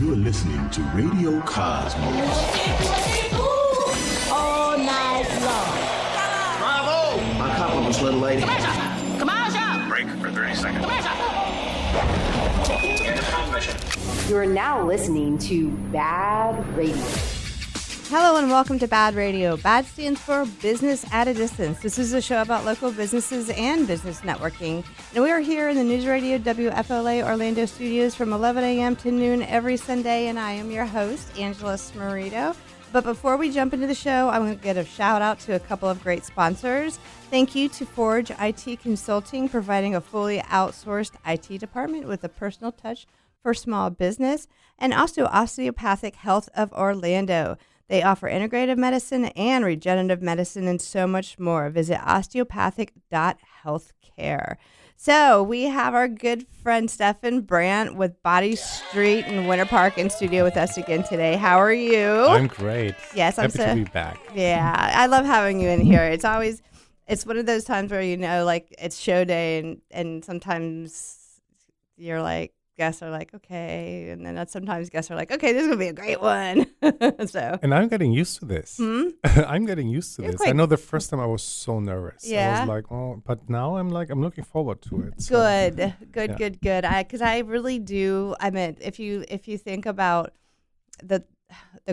You're listening to Radio Cosmos. All night long. Bravo! My compliments, little lady. Commercial! Break for 30 seconds. Into transmission. You are now listening to BaaD Radio. Hello and welcome to BaaD Radio. BaaD stands for Business at a Distance. This is a show about local businesses and business networking. And we are here in the News Radio WFLA Orlando studios from 11 a.m. to noon every Sunday. And I am your host, Angela Smarito. But before we jump into the show, I'm going to get a shout out to a couple of great sponsors. Thank you to Forge IT Consulting, providing a fully outsourced IT department with a personal touch for small business. And also Osteopathic Health of Orlando. They offer integrative medicine and regenerative medicine and so much more. Visit osteopathic.healthcare. So we have our good friend Steffen Brant with BaaD Street in Winter Park in studio with us again today. How are you? I'm great. Yes, I'm happy to be back. Yeah, I love having you in here. It's one of those times where, like it's show day and sometimes you're like, guests are like, okay. And then sometimes guests are like, okay, this is going to be a great one. And I'm getting used to this. I'm getting used to this. I know the first time I was so nervous. Yeah. I was like, oh, but now I'm looking forward to it. So. Good. Because I really do. I mean, if you think about the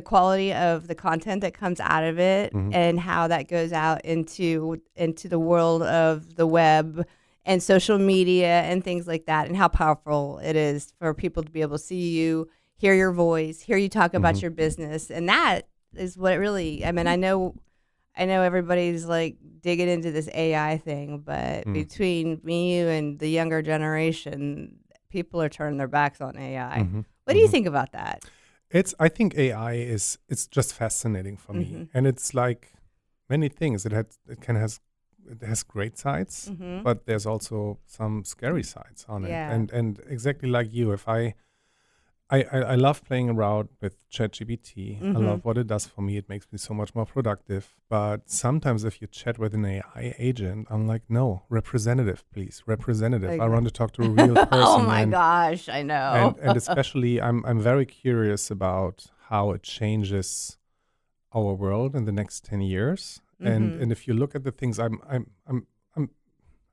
quality of the content that comes out of it and how that goes out into the world of the web and social media and things like that, and how powerful it is for people to be able to see you, hear your voice, hear you talk about your business. And that is what it really, I mean, I know everybody's like digging into this AI thing, but between me, you, and the younger generation, people are turning their backs on AI. What do you think about that? I think AI it's just fascinating for me. And it's like many things. It has great sides, but there's also some scary sides on it. And exactly like you, if I love playing around with ChatGPT. I love what it does for me. It makes me so much more productive. But sometimes if you chat with an AI agent, I'm like, no, representative, please, representative. Okay. I want to talk to a real person. Oh my gosh, I know. And especially, I'm very curious about how it changes our world in the next 10 years. And if you look at the things, I'm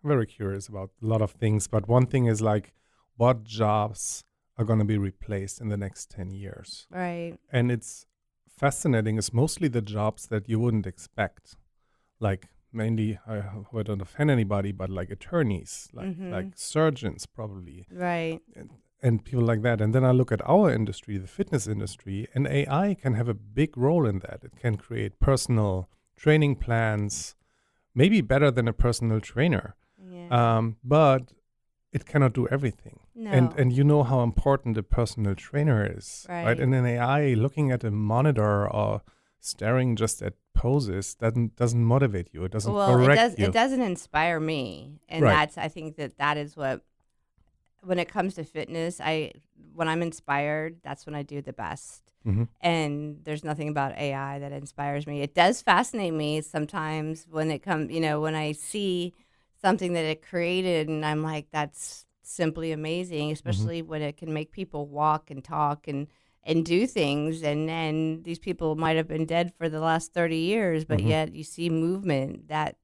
very curious about a lot of things. But one thing is like, what jobs are going to be replaced in the next 10 years? Right. And it's fascinating. It's mostly the jobs that you wouldn't expect, like mainly, I don't offend anybody, but like attorneys, like surgeons probably. Right. And people like that. And then I look at our industry, the fitness industry, and AI can have a big role in that. It can create personal training plans, maybe better than a personal trainer. Yeah. But it cannot do everything. No. And you know how important a personal trainer is, right? And an AI looking at a monitor or staring just at poses doesn't motivate you. It doesn't correct you. It doesn't inspire me. And I think that is what, when it comes to fitness, when I'm inspired, that's when I do the best. And there's nothing about AI that inspires me. It does fascinate me sometimes when it comes, when I see something that it created and I'm like, that's simply amazing, especially when it can make people walk and talk and do things. And then these people might have been dead for the last 30 years, but yet you see movement. That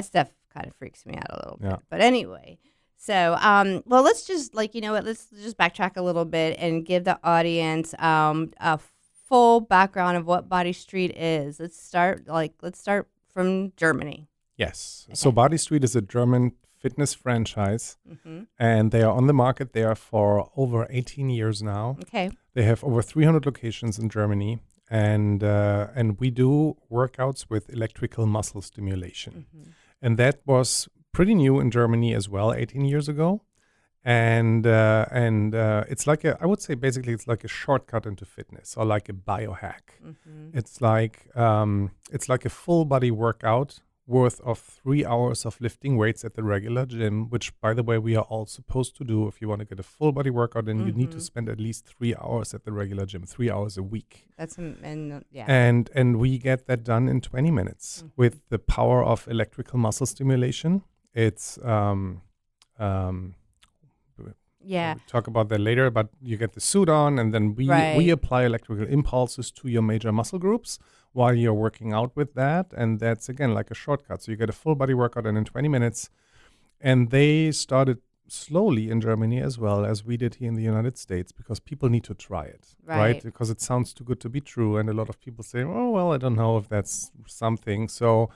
stuff kind of freaks me out a little bit. But anyway. So, well, let's just let's just backtrack a little bit and give the audience a full background of what BaaD Street is. Let's start from Germany. Yes. Okay. So BaaD Street is a German fitness franchise, and they are on the market there for over 18 years now. Okay. They have over 300 locations in Germany, and we do workouts with electrical muscle stimulation, and that was pretty new in Germany as well 18 years ago. And it's like I would say basically it's like a shortcut into fitness or like a biohack. It's like a full body workout worth of 3 hours of lifting weights at the regular gym, which by the way we are all supposed to do. If you want to get a full body workout, then you need to spend at least 3 hours at the regular gym, 3 hours a week. And we get that done in 20 minutes with the power of electrical muscle stimulation. It's Yeah. We'll talk about that later, but you get the suit on, and then we apply electrical impulses to your major muscle groups while you're working out with that. And that's, again, like a shortcut. So you get a full body workout in 20 minutes. And they started slowly in Germany as well as we did here in the United States, because people need to try it, right? Because it sounds too good to be true. And a lot of people say, oh, well, I don't know if that's something. So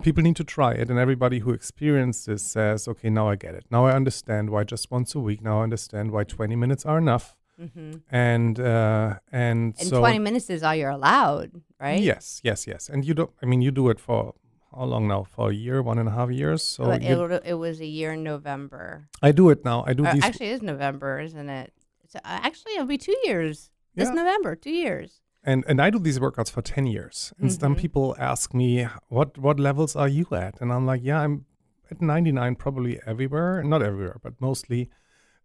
people need to try it. And everybody who experienced this says, okay, now I get it. Now I understand why just once a week. Now I understand why 20 minutes are enough. Mm-hmm. And so 20 minutes is all you're allowed, right? Yes. And you do it for how long now? For a year, 1.5 years? So it was a year in November. I do it now. I do these. Actually, it is November, isn't it? So actually, it'll be 2 years. This November, 2 years. And I do these workouts for 10 years. And some people ask me, what levels are you at? And I'm like, yeah, I'm at 99 probably everywhere. Not everywhere, but mostly.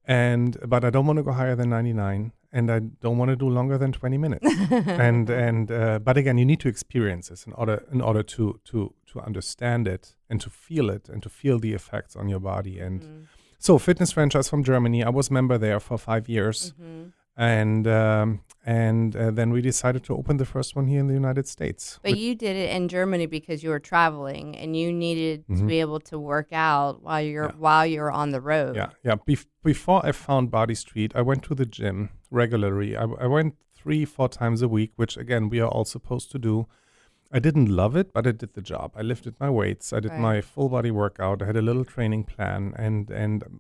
But I don't want to go higher than 99. And I don't want to do longer than 20 minutes. But again, you need to experience this in order to understand it and to feel it and to feel the effects on your body. And so fitness franchise from Germany, I was member there for 5 years. And then we decided to open the first one here in the United States. But you did it in Germany because you were traveling and you needed to be able to work out while you're on the road. Yeah. Before I found Body Street, I went to the gym regularly. I went 3-4 times a week, which again we are all supposed to do. I didn't love it, but it did the job. I lifted my weights. I did my full body workout. I had a little training plan, and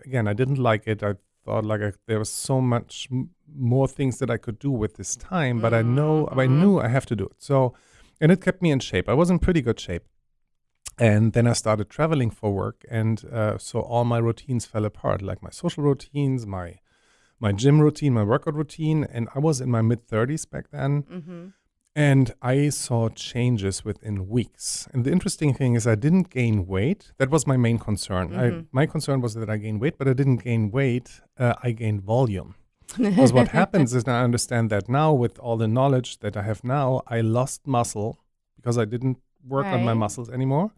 again I didn't like it. I thought there was so much more things that I could do with this time, but I knew I have to do it. So, and it kept me in shape. I was in pretty good shape. And then I started traveling for work, and so all my routines fell apart, like my social routines, my gym routine, my workout routine. And I was in my mid-30s back then, and I saw changes within weeks. And the interesting thing is I didn't gain weight. That was my main concern. My concern was that I gained weight, but I didn't gain weight. I gained volume. Because what happens is, I understand that now with all the knowledge that I have now, I lost muscle because I didn't work on my muscles anymore.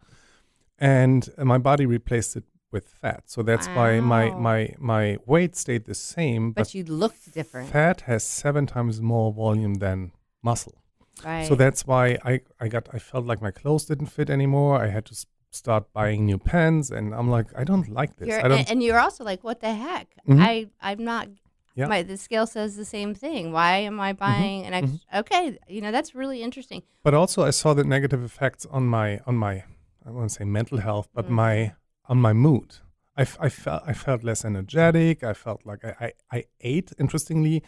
And my body replaced it with fat. So that's why my weight stayed the same. But you looked different. Fat has 7 times more volume than muscle. Right. So that's why I felt like my clothes didn't fit anymore. I had to start buying new pants. And I'm like, I don't like this. And you're also like, what the heck? I'm not... Yeah. The scale says the same thing. Why am I buying an extra? Okay, that's really interesting. But also I saw the negative effects on my I won't say mental health, but on my mood. I felt less energetic. I felt like I ate. Interestingly,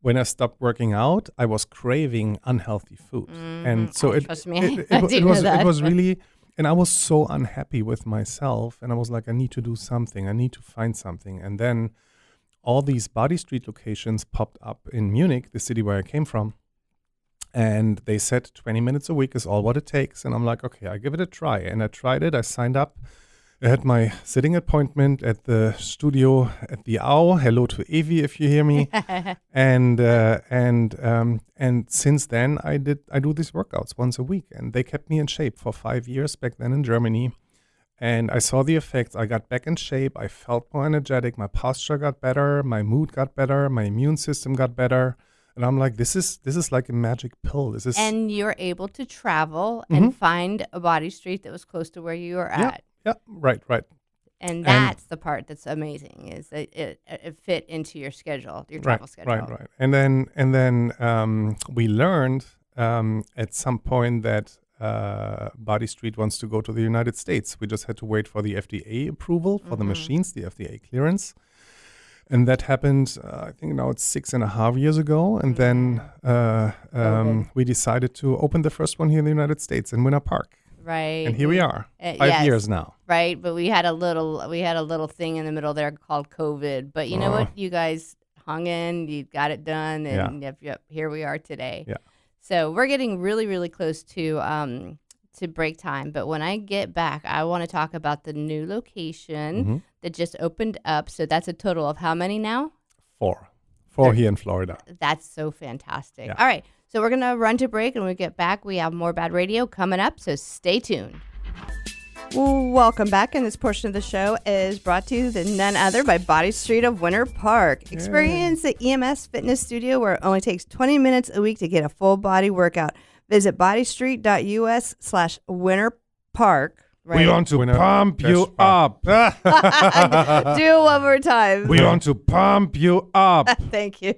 when I stopped working out, I was craving unhealthy food, and so it was really. And I was so unhappy with myself, and I was like, I need to do something. I need to find something, and then all these Body Street locations popped up in Munich, the city where I came from. And they said 20 minutes a week is all what it takes. And I'm like, okay, I give it a try. And I tried it. I signed up. I had my sitting appointment at the studio at the Au. Hello to Evie, if you hear me. and since then, I do these workouts once a week. And they kept me in shape for 5 years back then in Germany. And I saw the effects. I got back in shape. I felt more energetic. My posture got better. My mood got better. My immune system got better. And I'm like, this is like a magic pill. And you're able to travel and find a Body Street that was close to where you were at. Yeah, right. And that's the part that's amazing, is that it fit into your schedule, your travel schedule. Right. And then we learned at some point that Body Street wants to go to the United States. We just had to wait for the FDA approval for the machines, the FDA clearance. And that happened, I think now it's 6.5 years ago. And then we decided to open the first one here in the United States in Winter Park. Right. And here we are, 5 years now. Right, but we had a little thing in the middle there called COVID. But you know what? You guys hung in, you got it done, and here we are today. Yeah. So we're getting really, really close to break time. But when I get back, I want to talk about the new location that just opened up. So that's a total of how many now? 4 here in Florida. That's so fantastic. Yeah. All right. So we're going to run to break, and when we get back, we have more BaaD Radio coming up. So stay tuned. Welcome back, and this portion of the show is brought to you than none other by BaaD Street of Winter Park. Yeah. Experience the EMS fitness studio where it only takes 20 minutes a week to get a full body workout. Visit boodystreet.us/winterpark. Right? We want to pump you up. Do it one more time. We want to pump you up. Thank you.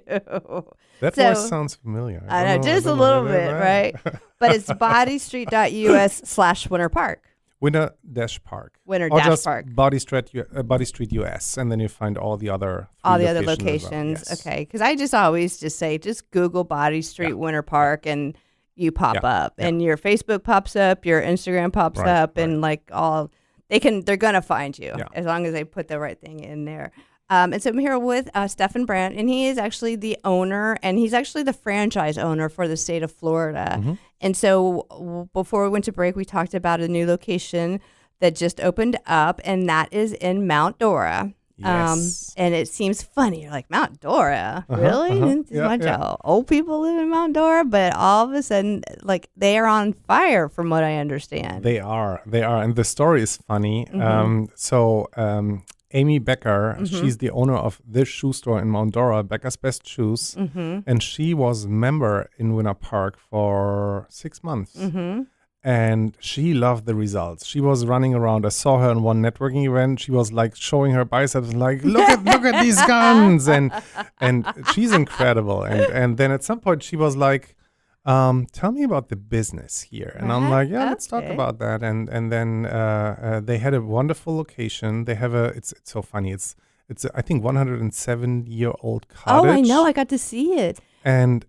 That voice sounds familiar. I know, just a little bit, right? But it's boodystreet.us/winterpark. Winter-Park. Winter-Park. BaaD Street US, and then you find all the other locations. Yes. Okay, because I always say Google BaaD Street Winter Park and you pop up, and your Facebook pops up, your Instagram pops up, and they're gonna find you as long as they put the right thing in there. And so I'm here with Steffen Brant, and he is actually the owner, and he's actually the franchise owner for the state of Florida. Mm-hmm. And so before we went to break, we talked about a new location that just opened up, and that is in Mount Dora. Yes. And it seems funny. You're like, Mount Dora? Really? A bunch of old people live in Mount Dora, but all of a sudden, they are on fire from what I understand. They are. And the story is funny. Mm-hmm. Amy Becker, she's the owner of this shoe store in Mount Dora, Becker's Best Shoes. Mm-hmm. And she was a member in Winter Park for 6 months. Mm-hmm. And she loved the results. She was running around. I saw her in one networking event. She was showing her biceps, look at these guns. And she's incredible. And then at some point she was like, tell me about the business here. And I'm like, let's talk about that. And then they had a wonderful location. They have it's so funny. It's I think 107-year-old cottage. Oh, I know. I got to see it. And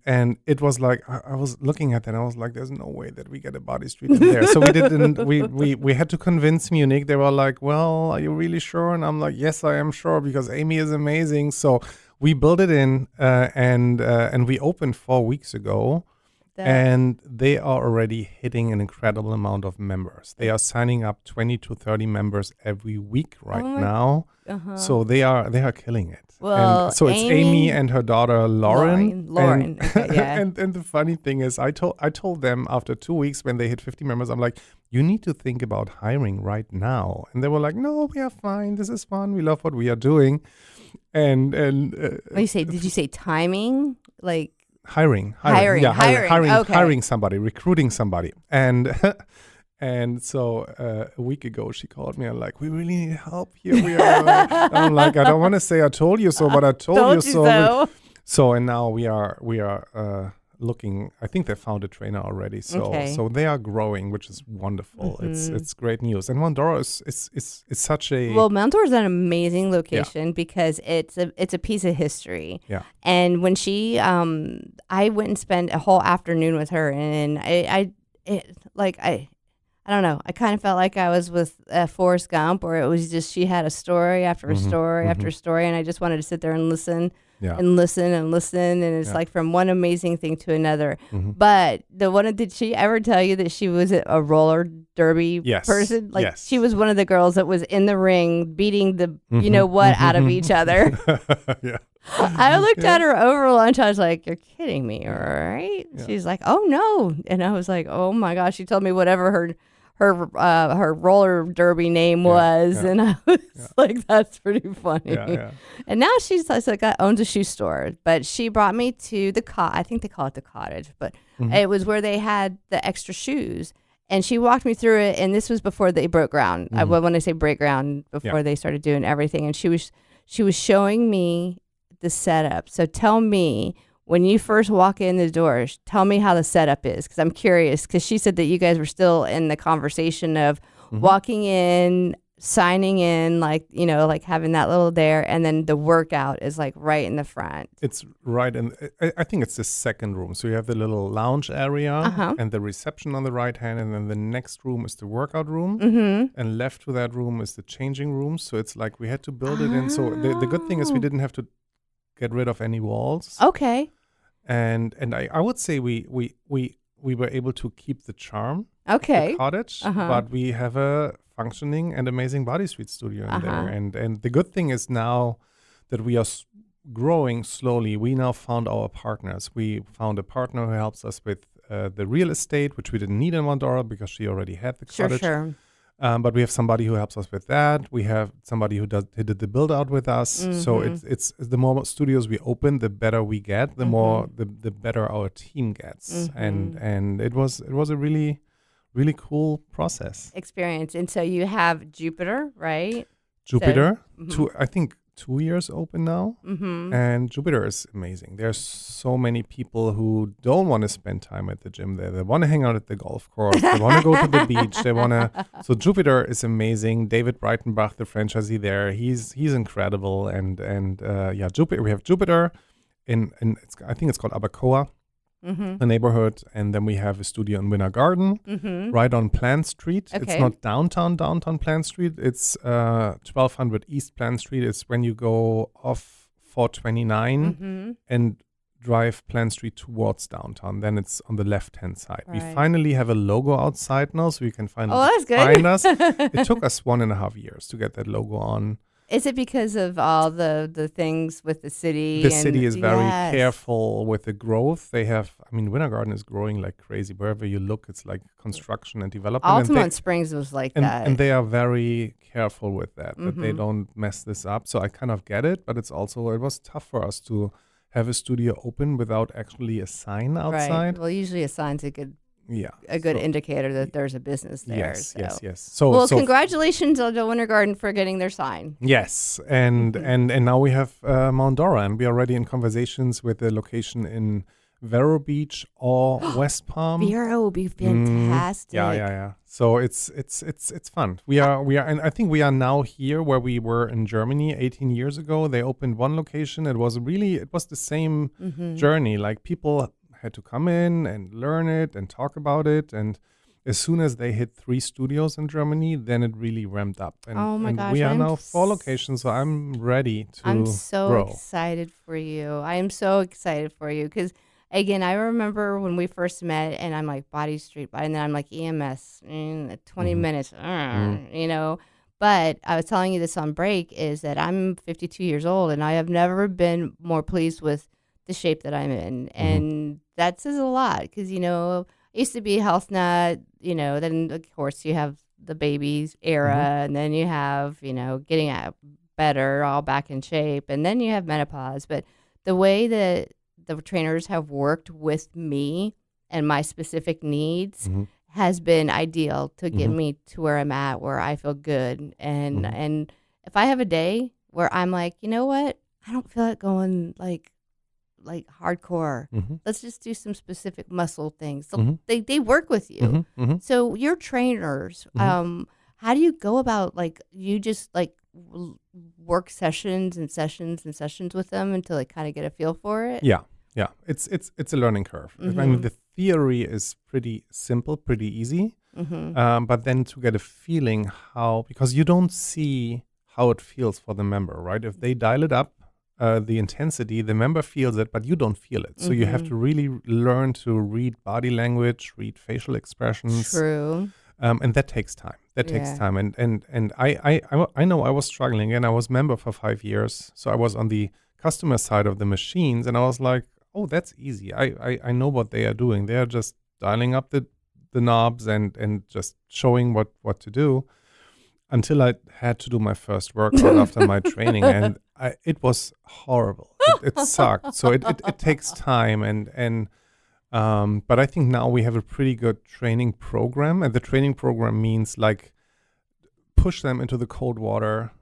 it was like, I was looking at that and I was like, there's no way that we get a BaaD Street in there. So we didn't, we had to convince Munich. They were like, well, are you really sure? And I'm like, yes, I am sure because Amy is amazing. So we built it in and we opened 4 weeks ago. And they are already hitting an incredible amount of members. They are signing up 20 to 30 members every week now. Uh-huh. So they are killing it. Well, and so it's Amy and her daughter Lauren. Lauren. Okay, yeah. and the funny thing is, I told them after 2 weeks when they hit 50 members, I'm like, you need to think about hiring right now. And they were like, no, we are fine. This is fun. We love what we are doing. And did you say timing? Hiring. Okay. Hiring somebody, recruiting somebody. And so a week ago she called me and like, we really need help here. I'm like, I don't want to say I told you so, but I told you so. So and now we are looking. I think they found a trainer already. So they are growing, which is wonderful. Mm-hmm. It's great news. And Mount Dora is such a Mount Dora is an amazing location because it's a piece of history. Yeah. And when she I went and spent a whole afternoon with her, and I don't know. I kind of felt like I was with Forrest Gump, or it was just she had a story after a story after a story, and I just wanted to sit there and listen. Yeah. And listen, and it's like from one amazing thing to another. Mm-hmm. But did she ever tell you that she was a roller derby person? She was one of the girls that was in the ring beating the out of each other. Yeah. I looked at her over lunch. I was like, "You're kidding me, all right?" Yeah. She's like, "Oh no," and I was like, "Oh my gosh!" She told me whatever her roller derby name was, and I was like, that's pretty funny. Yeah. And now she's owns a shoe store, but she brought me to I think they call it the cottage, but it was where they had the extra shoes, and she walked me through it. And this was before they broke ground. When I say break ground, before they started doing everything, and she was showing me the setup. So tell me, when you first walk in the doors, tell me how the setup is, because I'm curious, because she said that you guys were still in the conversation of walking in, signing in, having that little there, and then the workout is right in the front. It's right, and I think it's the second room. So you have the little lounge area and the reception on the right hand, and then the next room is the workout room, and left to that room is the changing room. So it's like we had to build it in. So the good thing is we didn't have to get rid of any walls. Okay. And I would say we were able to keep the charm of the cottage, but we have a functioning and amazing BaaD Street studio in there. And the good thing is now that we are growing slowly, we now found our partners. We found a partner who helps us with the real estate, which we didn't need in Mount Dora because she already had the cottage. Sure. But we have somebody who helps us with that. We have somebody who did the build out with us. So it's the more studios we open, the better we get. The more the better our team gets. And it was a really, really cool process experience. And so you have Jupiter, right? Jupiter, I think 2 years open now, and Jupiter is amazing. There's so many people who don't want to spend time at the gym there. They want to hang out at the golf course. They want to go to the beach. So Jupiter is amazing. David Breitenbach, the franchisee there, he's incredible. And Jupiter. We have Jupiter in I think it's called Abacoa, the neighborhood, and then we have a studio in Winter Garden, right on Plant Street. Okay. It's not downtown Plant Street. It's 1200 East Plant Street. It's when you go off 429 and drive Plant Street towards downtown. Then it's on the left-hand side. Right. We finally have a logo outside now, so you can find us. It took us 1.5 years to get that logo on. Is it because of all the things with the city? The city is very careful with the growth. They have, Winter Garden is growing like crazy. Wherever you look, it's like construction and development. Altamont Springs was like that. And they are very careful with that they don't mess this up. So I kind of get it, but it was tough for us to have a studio open without actually a sign outside. Right. Well, usually a sign's a good indicator that there's a business there. Yes. So congratulations on the Winter Garden for getting their sign. Yes, and now we have Mount Dora, and we are already in conversations with the location in Vero Beach or West Palm. Vero would be fantastic. Yeah. So it's fun. We are, and I think we are now here where we were in Germany 18 years ago. They opened one location. It was the same journey. Like people had to come in and learn it and talk about it, and as soon as they hit 3 studios in Germany, then it really ramped up. And, oh my gosh! We are now 4 locations, so I'm ready to I'm so grow. Excited for you. I am so excited for you because, again, I remember when we first met, and I'm like Body Street, and then I'm like EMS, 20 minutes, But I was telling you this on break is that I'm 52 years old, and I have never been more pleased with the shape that I'm in. And that says a lot because, I used to be a health nut, then of course you have the babies era and then you have, getting out better, all back in shape. And then you have menopause. But the way that the trainers have worked with me and my specific needs has been ideal to get me to where I'm at, where I feel good. And if I have a day where I'm like, you know what, I don't feel like going like hardcore. Let's just do some specific muscle things. So they work with you. So your trainers, how do you go about you just work sessions with them until they kind of get a feel for it? Yeah. It's a learning curve. The theory is pretty simple, pretty easy. But then to get a feeling because you don't see how it feels for the member, right? If they dial it up, the intensity, the member feels it, but you don't feel it. So you have to really learn to read body language, read facial expressions. True. And that takes time. And I know I was struggling, and I was member for 5 years. So I was on the customer side of the machines, and I was like, oh, that's easy. I know what they are doing. They are just dialing up the knobs and just showing what to do. Until I had to do my first workout after my training, and it was horrible. It sucked. So it takes time, but I think now we have a pretty good training program, and the training program means push them into the cold water,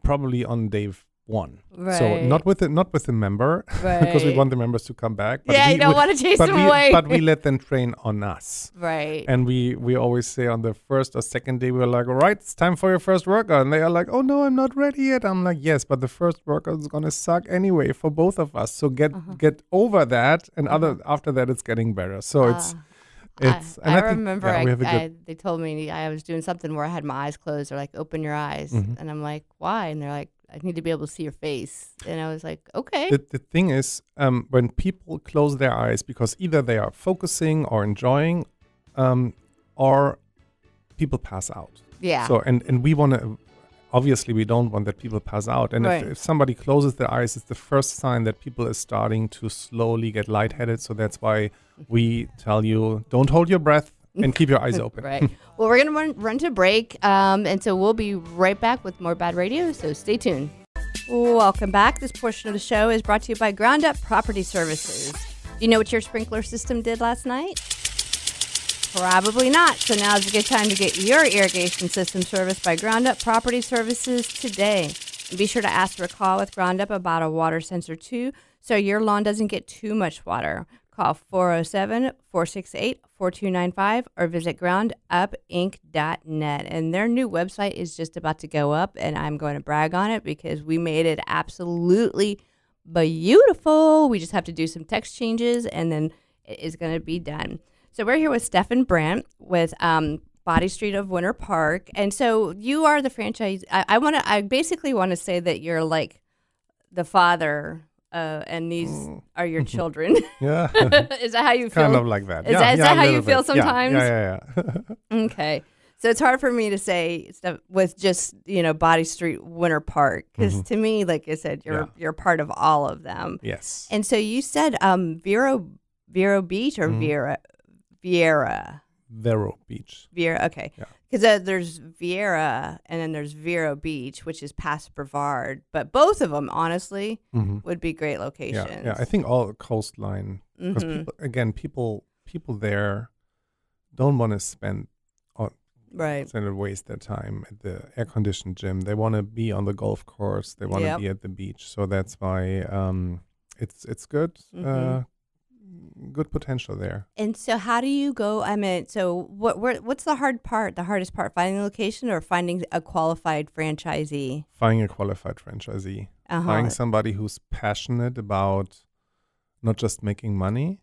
probably on day 1. Right. So not with the member, because we want the members to come back. But you don't want to chase them away. But we let them train on us. Right. And we always say on the first or second day, we're like, all right, it's time for your first workout. And they are like, oh no, I'm not ready yet. I'm like, yes, but the first workout is gonna suck anyway for both of us. So get over that, and after that, it's getting better. So I remember they told me I was doing something where I had my eyes closed. They're like, open your eyes. And I'm like, why? And they're like, I need to be able to see your face. And I was like, okay. The thing is, when people close their eyes, because either they are focusing or enjoying, or people pass out. Yeah. So, and we want to, obviously we don't want that people pass out. And if somebody closes their eyes, it's the first sign that people are starting to slowly get lightheaded. So that's why we tell you, don't hold your breath. and keep your eyes open. Right. Well, we're going to run to break, and so we'll be right back with more BaaD Radio, so stay tuned. Welcome back. This portion of the show is brought to you by Ground Up Property Services. Do you know what your sprinkler system did last night? Probably not. So now's a good time to get your irrigation system serviced by Ground Up Property Services today. And be sure to ask for a call with Ground Up about a water sensor too, so your lawn doesn't get too much water. Call 407-468-4295 or visit groundupinc.net. And their new website is just about to go up, and I'm going to brag on it because we made it absolutely beautiful. We just have to do some text changes, and then it is going to be done. So we're here with Steffen Brant with BaaD Street of Winter Park. And so you are the franchise. I basically want to say that you're like the father and these are your children. Yeah. Is that how you feel? Kind of like that. Is that how you feel sometimes? Yeah. Okay. So it's hard for me to say stuff with just, BaaD Street Winter Park. Because to me, like I said, you're part of all of them. Yes. And so you said Vero Beach or Vieira? Vero Beach. Vieira, okay. Because there's Vieira and then there's Vero Beach, which is past Brevard. But both of them, honestly, would be great locations. Yeah. I think all coastline. Because people there don't want to spend and waste their time at the air-conditioned gym. They want to be on the golf course. They want to be at the beach. So that's why it's good. Good potential there. And so how do you go? So what's the hardest part, finding a location or finding a qualified franchisee? Finding a qualified franchisee. Finding somebody who's passionate about not just making money,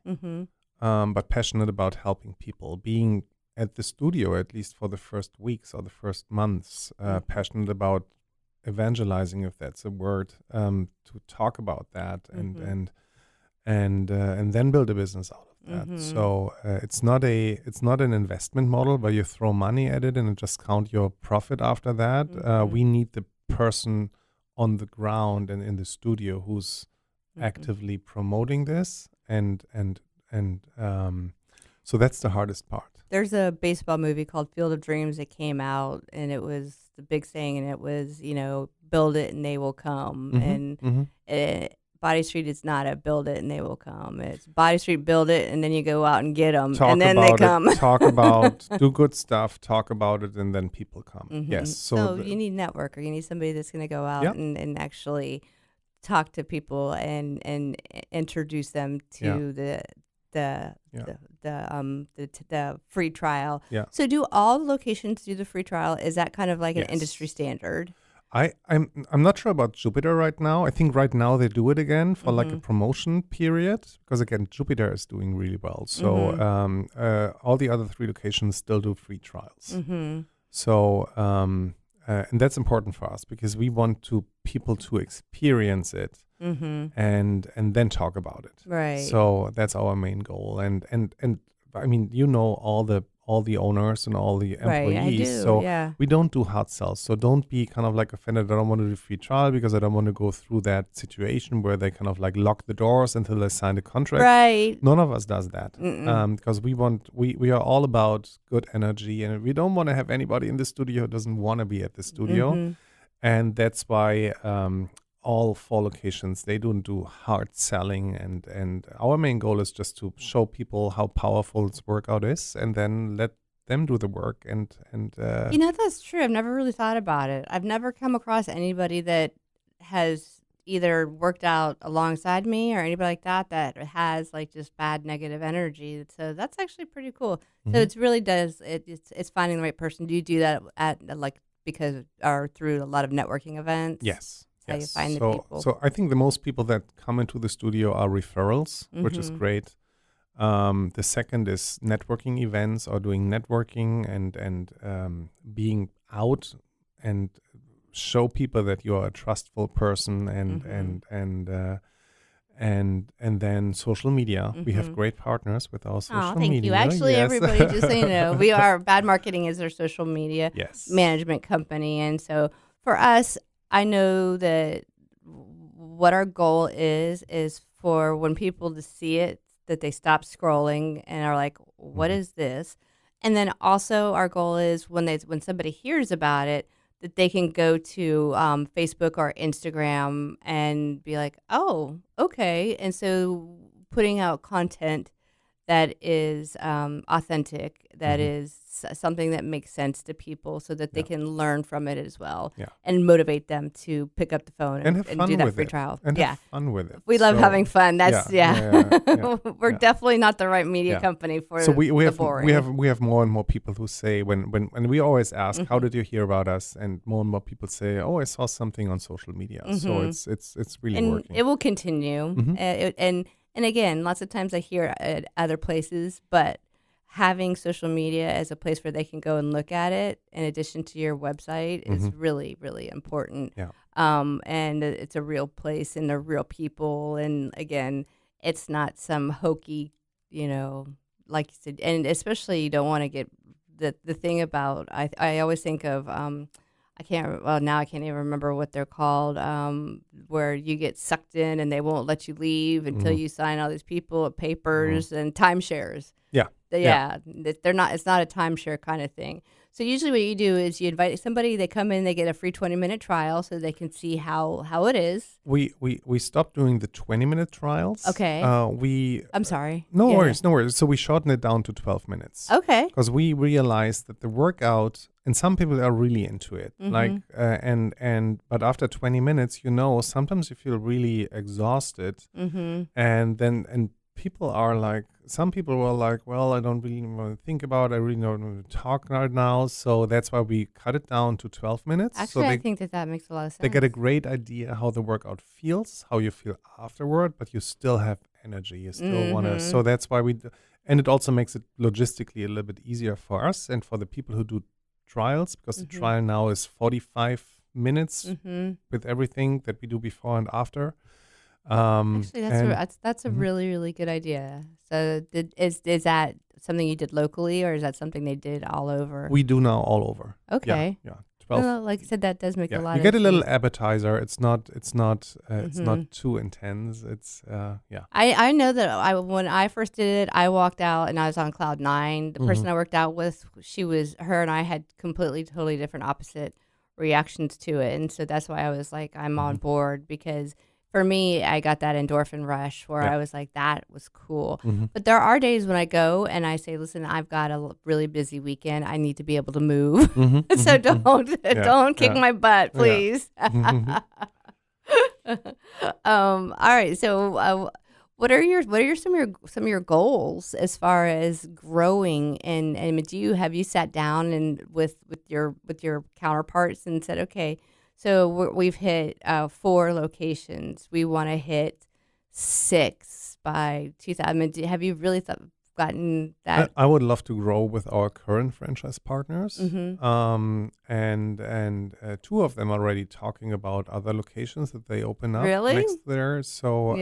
but passionate about helping people, being at the studio at least for the first weeks or the first months, passionate about evangelizing, if that's a word, to talk about that and then build a business out of that. So it's not an investment model where you throw money at it and just count your profit after that. We need the person on the ground and in the studio who's actively promoting this, and so that's the hardest part. There's a baseball movie called Field of Dreams that came out, and it was the big saying, and it was, build it and they will come. And BaaD Street is not a build it and they will come. It's BaaD Street, build it, and then you go out and get them, and then they come. Do good stuff, talk about it, and then people come. Yes. So you need a networker. You need somebody that's going to go out and actually talk to people and introduce them to the free trial. Yeah. So do all locations do the free trial? Is that kind of like an industry standard? I'm not sure about Jupiter right now. I think right now they do it again for like a promotion period, because again Jupiter is doing really well. So all the other 3 locations still do free trials. So and that's important for us because we want people to experience it and then talk about it. Right. So that's our main goal. And I mean, all the owners and all the employees. Right, I do, so we don't do hard sells. So don't be kind of like offended. I don't want to do free trial because I don't want to go through that situation where they kind of like lock the doors until they sign the contract. Right. None of us does that because we are all about good energy, and we don't want to have anybody in the studio who doesn't want to be at the studio. And that's why all 4 locations, they don't do hard selling, and our main goal is just to show people how powerful this workout is, and then let them do the work. And that's true. I've never really thought about it. I've never come across anybody that has either worked out alongside me or anybody like that has like just bad negative energy. So that's actually pretty cool. So it's really it's finding the right person. Do you do that at like because or through a lot of networking events? Yes. How you find the people. So I think the most people that come into the studio are referrals, which is great. The second is networking events or doing networking and being out and show people that you are a trustful person and then social media. We have great partners with our social media. Thank you. Actually, everybody, just so you know, we are BaaD Marketing is our social media management company, and so for us, I know that what our goal is for when people to see it, that they stop scrolling and are like, what is this? And then also our goal is when somebody hears about it, that they can go to Facebook or Instagram and be like, oh, okay. And so putting out content that is authentic, that is something that makes sense to people so that they can learn from it as well and motivate them to pick up the phone and do that free trial. And have fun with it. We love having fun. That's We're definitely not the right media company for boring. We have more and more people who say when we always ask, how did you hear about us? And more people say, oh, I saw something on social media. So it's really working. It will continue. And again, lots of times I hear at other places, but having social media as a place where they can go and look at it in addition to your website is really, really important. Yeah. And it's a real place and they're real people. And again, it's not some hokey, like you said, and especially you don't want to get the thing about, I always think of, now I can't even remember what they're called, where you get sucked in and they won't let you leave until you sign all these papers and timeshares. They're not. It's not a timeshare kind of thing. So usually what you do is you invite somebody, they come in, they get a free 20-minute trial so they can see how it is. We stopped doing the 20-minute trials. Okay. I'm sorry. No worries. So we shortened it down to 12 minutes. Okay. Because we realized that the workout, and some people are really into it, but after 20 minutes, sometimes you feel really exhausted, and people are like, some people were like, well, I don't really want to think about it. I really don't want to talk right now. So that's why we cut it down to 12 minutes. Actually, I think that makes a lot of sense. They get a great idea how the workout feels, how you feel afterward, but you still have energy. You still want to. So that's why and it also makes it logistically a little bit easier for us and for the people who do trials, because the trial now is 45 minutes with everything that we do before and after. Actually, that's a really, really good idea. So is that something you did locally, or is that something they did all over? We do now all over. Okay. Yeah. 12. Well, like I said, that does make a lot of sense. You get a little appetizer. It's not too intense. It's I know that when I first did it, I walked out and I was on cloud 9. The person I worked out with, her and I had totally different opposite reactions to it, and so that's why I was like, I'm on board, because for me, I got that endorphin rush where I was like, that was cool. But there are days when I go and I say, listen, I've got a really busy weekend. I need to be able to move. So don't kick my butt, please. All right. So what are some of your goals as far as growing? And have you sat down and with your counterparts and said, okay, so we've hit 4 locations. We want to hit 6 by 2000. Have you really gotten that? I would love to grow with our current franchise partners. And 2 of them are already talking about other locations that they open up next there. So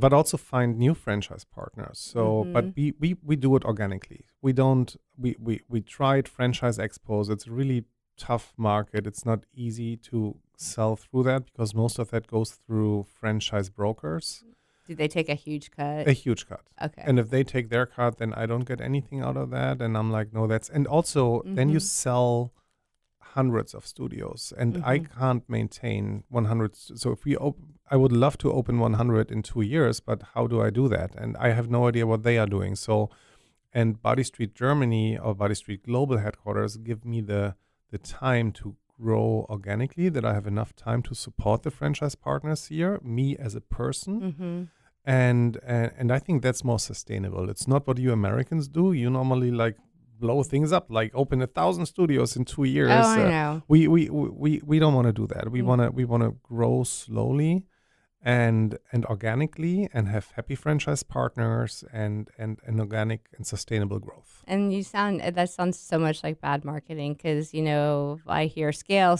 but also find new franchise partners. So, but we do it organically. We tried franchise expos. It's a really tough market. It's not easy to sell through that because most of that goes through franchise brokers. Do they take a huge cut? A huge cut. Okay. And if they take their cut, then I don't get anything out of that. And I'm like, no, and also then you sell hundreds of studios, and I can't maintain 100. So if I would love to open 100 in 2 years, but how do I do that? And I have no idea what they are doing. So, and BaaD Street Germany or BaaD Street Global headquarters give me the time to grow organically, that I have enough time to support the franchise partners here, me as a person. And I think that's more sustainable. It's not what you Americans do. You normally like blow things up, like open 1,000 studios in 2 years. Oh, I know. We don't want to do that. We want to grow slowly and organically, and have happy franchise partners and organic and sustainable growth. And that sounds so much like bad marketing, because I hear scale.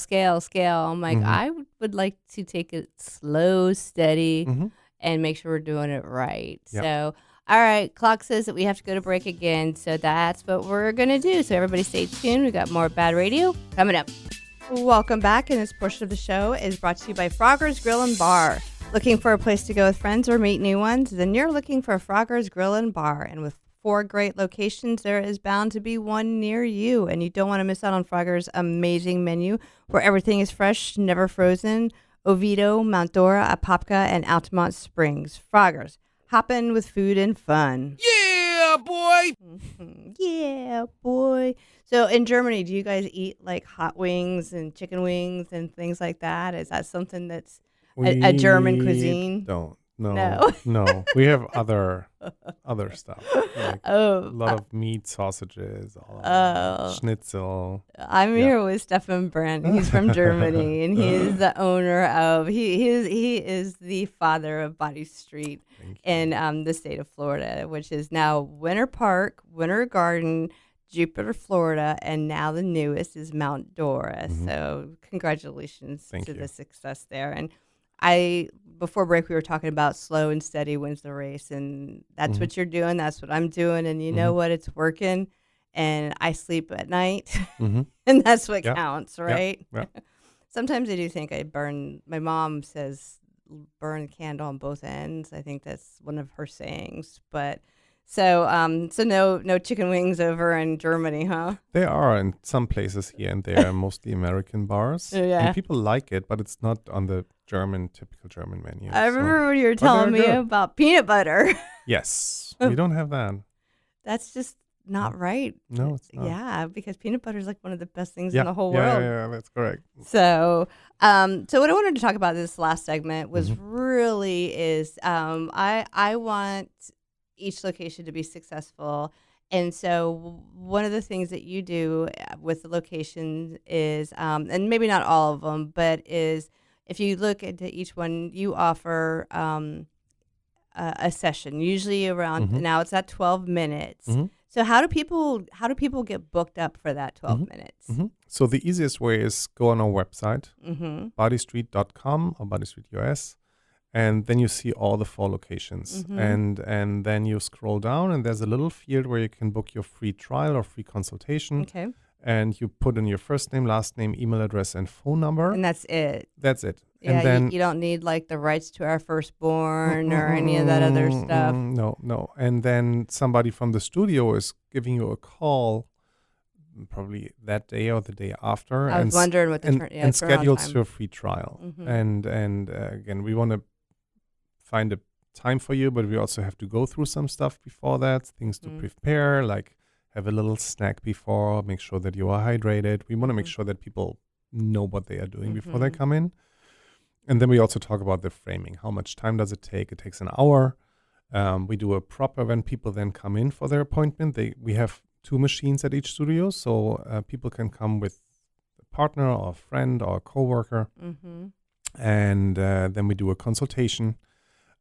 I'm like, I would like to take it slow, steady, and make sure we're doing it right. Yep. So. All right, clock says that we have to go to break again, so that's what we're going to do. So everybody stay tuned. We got more BaaD Radio coming up. Welcome back, and this portion of the show is brought to you by Frogger's Grill and Bar. Looking for a place to go with friends or meet new ones? Then you're looking for Frogger's Grill and Bar. And with 4 great locations, there is bound to be one near you. And you don't want to miss out on Frogger's amazing menu where everything is fresh, never frozen. Oviedo, Mount Dora, Apopka, and Altamont Springs. Frogger's. Hoppin' with food and fun. Yeah, boy! Yeah, boy. So in Germany, do you guys eat like hot wings and chicken wings and things like that? Is that something that's a German cuisine? Don't. No. No. We have other stuff. Like Oh, a lot of meat, sausages, all Oh. of schnitzel. I'm here with Steffen Brant. He's from Germany, and he is the owner of he is the father of BaaD Street in the state of Florida, which is now Winter Park, Winter Garden, Jupiter, Florida, and now the newest is Mount Dora. So congratulations to the success there. And before break, we were talking about slow and steady wins the race, and that's what you're doing. That's what I'm doing, and you know what? It's working. And I sleep at night, and that's what counts, right? Yeah. Sometimes I do think my mom says, burn the candle on both ends. I think that's one of her sayings. But so no chicken wings over in Germany, huh? There are in some places here and there, mostly American bars. Yeah. And people like it, but it's not on the typical German menu. I remember when you were telling me about peanut butter. Yes. We don't have that. That's just not right. No, it's not. Yeah, because peanut butter is like one of the best things in the whole world. Yeah, that's correct. So, so what I wanted to talk about this last segment was I want each location to be successful. And so one of the things that you do with the locations is, and maybe not all of them, but is if you look into each one, you offer a session, usually around, now it's at 12 minutes. So how do people get booked up for that 12 minutes? So the easiest way is go on our website, baadystreet.com or BaaD Street US, and then you see all the 4 locations. And then you scroll down, and there's a little field where you can book your free trial or free consultation. Okay. And you put in your first name, last name, email address, and phone number. And that's it. That's it. Yeah, and then you don't need like the rights to our firstborn or any of that other stuff. No. And then somebody from the studio is giving you a call probably that day or the day after. I was wondering what the and schedules time. your free trial. And again, we want to find a time for you, but we also have to go through some stuff before that, things to prepare, like have a little snack before, make sure that you are hydrated. We want to make sure that people know what they are doing before they come in. And then we also talk about the framing. How much time does it take? It takes an hour. We do a proper, when people then come in for their appointment, we have 2 machines at each studio. So people can come with a partner or a friend or a coworker. And then we do a consultation.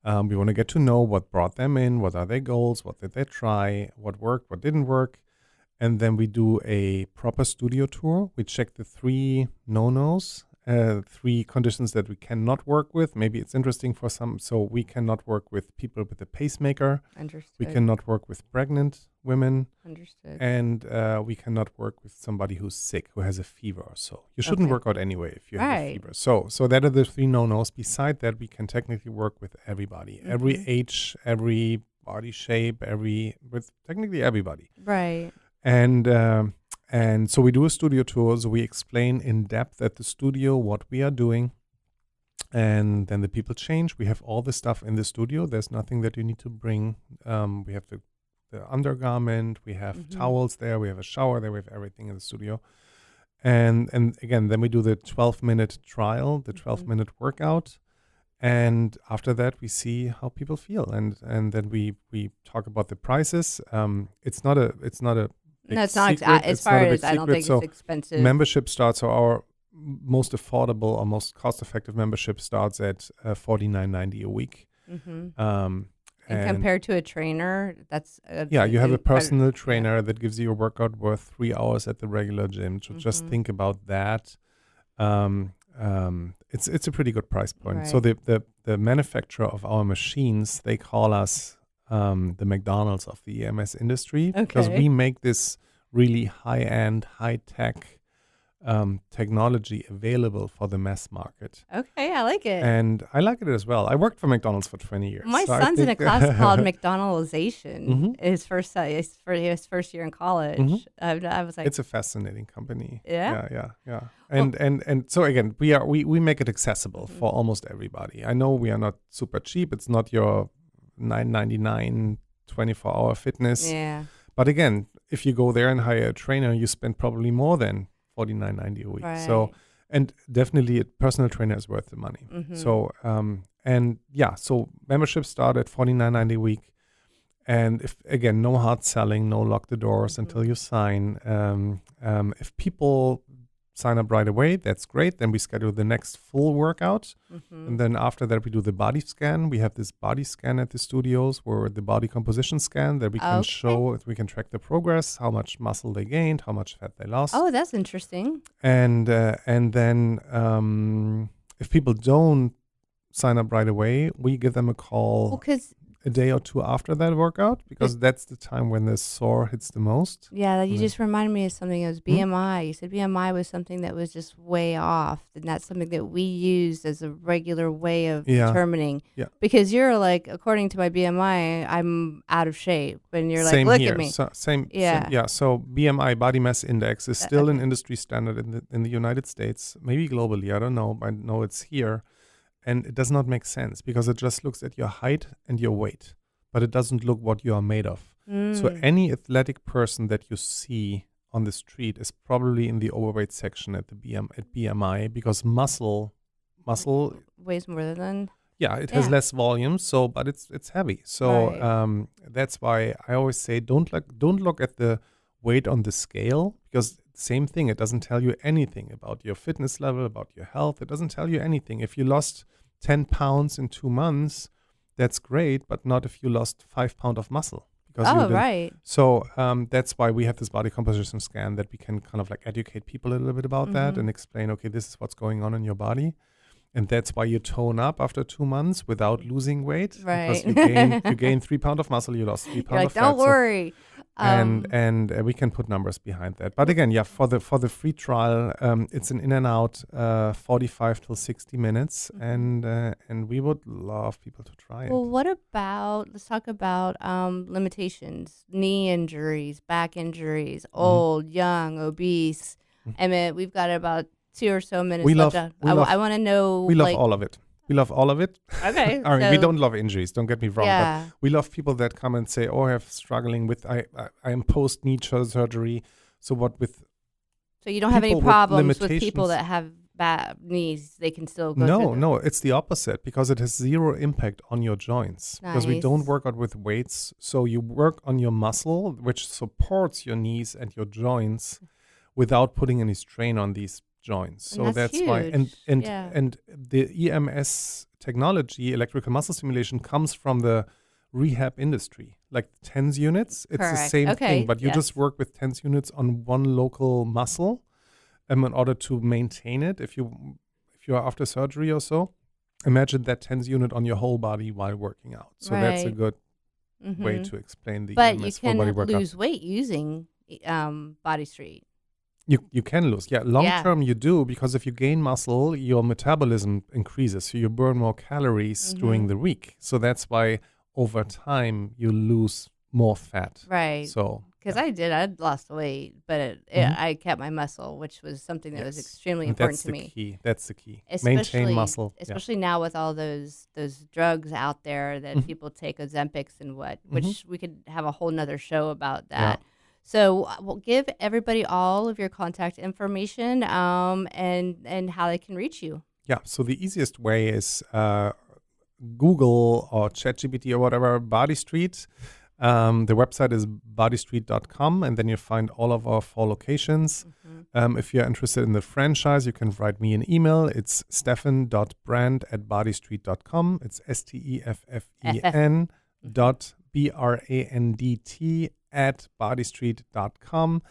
We want to get to know what brought them in, what are their goals, what did they try, what worked, what didn't work. And then we do a proper studio tour. We check the 3 no-nos, 3 conditions that we cannot work with. Maybe it's interesting for some. So we cannot work with people with a pacemaker. Understood. We cannot work with pregnant women. Understood. And we cannot work with somebody who's sick, who has a fever. So you shouldn't work out anyway if you have a fever. So that are the 3 no-nos. Beside that, we can technically work with everybody, every age, every body shape, with technically everybody. Right. And so we do a studio tour. So we explain in depth at the studio what we are doing. And then the people change. We have all the stuff in the studio. There's nothing that you need to bring. We have the undergarment. We have towels there. We have a shower there. We have everything in the studio. And again, then we do the 12-minute trial, the 12-minute workout. And after that, we see how people feel. And then we talk about the prices. It's not a No, it's not. As far as I don't think it's expensive. Membership starts, so our most affordable or most cost-effective membership starts at $49.90 a week. And compared to a trainer, that's you have a personal trainer that gives you a workout worth 3 hours at the regular gym. So just think about that. It's a pretty good price point. Right. So the manufacturer of our machines, they call us the McDonald's of the EMS industry, because we make this really high-end, high-tech technology available for the mass market. Okay, I like it. And I like it as well. I worked for McDonald's for 20 years. My son's in a class called McDonaldization. His first year in college. I was like, it's a fascinating company. Yeah? Yeah. And so again, we make it accessible for almost everybody. I know we are not super cheap. It's not your $9.99 24-hour fitness. Yeah. But again, if you go there and hire a trainer, you spend probably more than $49.90 a week. Right. So, and definitely a personal trainer is worth the money. So, so memberships start at $49.90 a week. And if, again, no hard selling, no lock the doors until you sign. If people sign up right away, that's great. Then we schedule the next full workout. And then after that, we do the body scan. We have this body scan at the studios where the body composition scan that we can show, we can track the progress, how much muscle they gained, how much fat they lost. Oh, that's interesting. And then if people don't sign up right away, we give them a call a day or two after that workout, because that's the time when the sore hits the most. Yeah, you just reminded me of something. It was BMI. You said BMI was something that was just way off, and that's something that we used as a regular way of determining. Yeah. Because you're like, according to my BMI, I'm out of shape, and you're Same like, look here. at me. So, So BMI, body mass index, is still an industry standard in the United States, maybe globally. I don't know. I know it's here. And it does not make sense because it just looks at your height and your weight, but it doesn't look what you are made of. So any athletic person that you see on the street is probably in the overweight section at BMI, because muscle weighs more than. Yeah, it has less volume, but it's heavy. So that's why I always say don't look at the weight on the scale, because same thing, it doesn't tell you anything about your fitness level, about your health. It doesn't tell you anything. If you lost 10 pounds in 2 months, that's great, but not if you lost 5 pounds of muscle. Right. So that's why we have this body composition scan, that we can kind of like educate people a little bit about that and explain, okay, this is what's going on in your body. And that's why you tone up after 2 months without losing weight. Right. Because you gain 3 pounds of muscle, you lost 3 pounds of fat. Don't worry. And we can put numbers behind that. But again, for the free trial, it's an in and out 45 till 60 minutes, and we would love people to try it. Well, let's talk about limitations: knee injuries, back injuries, old, young, obese. I mean, we've got about 2 or so minutes left. I want to know. We love all of it. We love all of it. Okay. I mean, we don't love injuries, don't get me wrong. Yeah. But we love people that come and say, oh, I'm struggling with, I am post-knee surgery. So you don't have any problems with people that have bad knees, they can still go No, it's the opposite, because it has zero impact on your joints. Nice. Because we don't work out with weights. So you work on your muscle, which supports your knees and your joints without putting any strain on these joints. So that's why, and the EMS technology, electrical muscle stimulation, comes from the rehab industry, like TENS units. It's Correct. the same thing, but you just work with TENS units on one local muscle, in order to maintain it. If you're after surgery or so, imagine that TENS unit on your whole body while working out. So that's a good way to explain the But EMS you can full body lose weight using Body Street. You can lose. Yeah, long term you do, because if you gain muscle, your metabolism increases. So you burn more calories during the week. So that's why over time you lose more fat. Right. So because I'd lost weight, but I kept my muscle, which was something that was extremely important to me. That's the key. Maintain muscle. Especially now with all those drugs out there that people take, Ozempics and which we could have a whole nother show about that. Yeah. So we'll give everybody all of your contact information and how they can reach you. Yeah, so the easiest way is Google or ChatGPT or whatever, Body Street. The website is bodystreet.com, and then you find all of our 4 locations. If you're interested in the franchise, you can write me an email. It's steffen.brant@bodystreet.com. It's STEFFEN .BRANDT@bodystreet.com.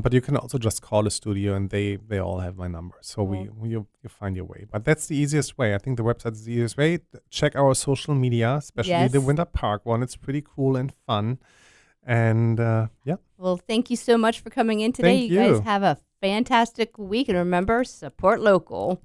But you can also just call the studio, and they all have my number. So you find your way. But that's the easiest way. I think the website's the easiest way. Check our social media, especially the Winter Park one. It's pretty cool and fun. And Well, thank you so much for coming in today. Thank you guys have a fantastic week. And remember, support local.